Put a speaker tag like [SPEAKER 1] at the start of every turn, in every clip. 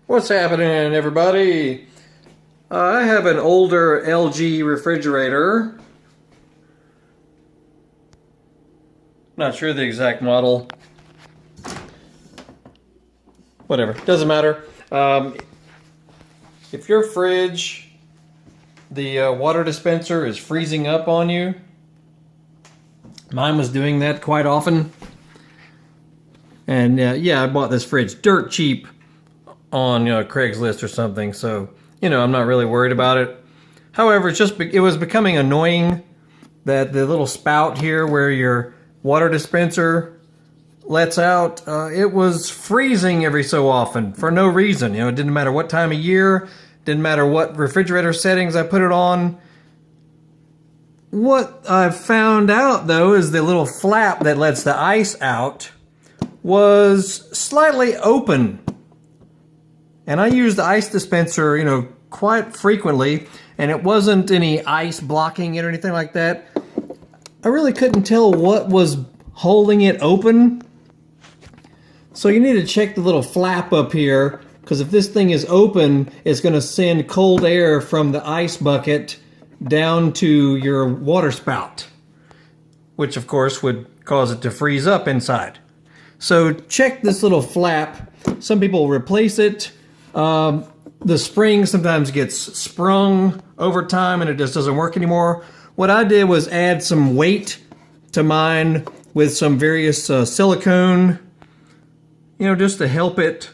[SPEAKER 1] What's happening, everybody? I have an older LG refrigerator. Not sure the exact model. Whatever, doesn't matter. If your fridge, the water dispenser is freezing up on you, mine was doing that quite often. And yeah, I bought this fridge dirt cheap on Craigslist or something, so I'm not really worried about it. However, it was becoming annoying that the little spout here where your water dispenser lets out, it was freezing every so often for no reason. It didn't matter what time of year, didn't matter what refrigerator settings I put it on. What I found out though is the little flap that lets the ice out was slightly open. And I use the ice dispenser, quite frequently, and it wasn't any ice blocking it or anything like that. I really couldn't tell what was holding it open. So you need to check the little flap up here, because if this thing is open, it's going to send cold air from the ice bucket down to your water spout, which of course would cause it to freeze up inside. So check this little flap. Some people replace it. The spring sometimes gets sprung over time and it just doesn't work anymore. What I did was add some weight to mine with some various silicone, just to help it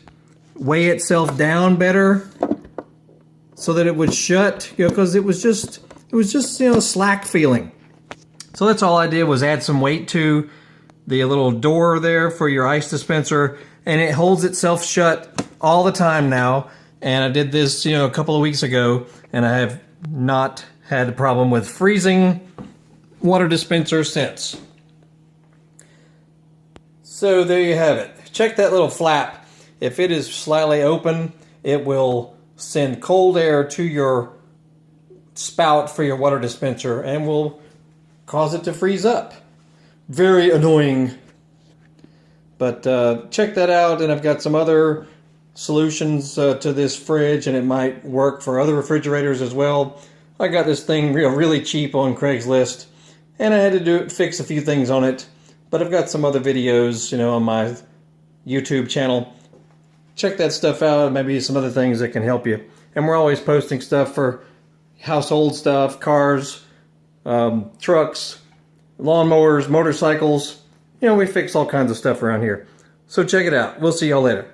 [SPEAKER 1] weigh itself down better so that it would shut, because it was just slack feeling. So that's all I did, was add some weight to the little door there for your ice dispenser, and it holds itself shut all the time now. And I did this, a couple of weeks ago, and I have not had a problem with freezing water dispenser since. So there you have it. Check that little flap. If it is slightly open, it will send cold air to your spout for your water dispenser and will cause it to freeze up. Very annoying. But check that out, and I've got some other solutions to this fridge, and it might work for other refrigerators as well. I got this thing really cheap on Craigslist, and I had to fix a few things on it, but I've got some other videos on my YouTube channel. Check that stuff out, maybe some other things that can help you. And we're always posting stuff for household stuff, cars, trucks, lawnmowers, motorcycles. We fix all kinds of stuff around here. So check it out. We'll see y'all later.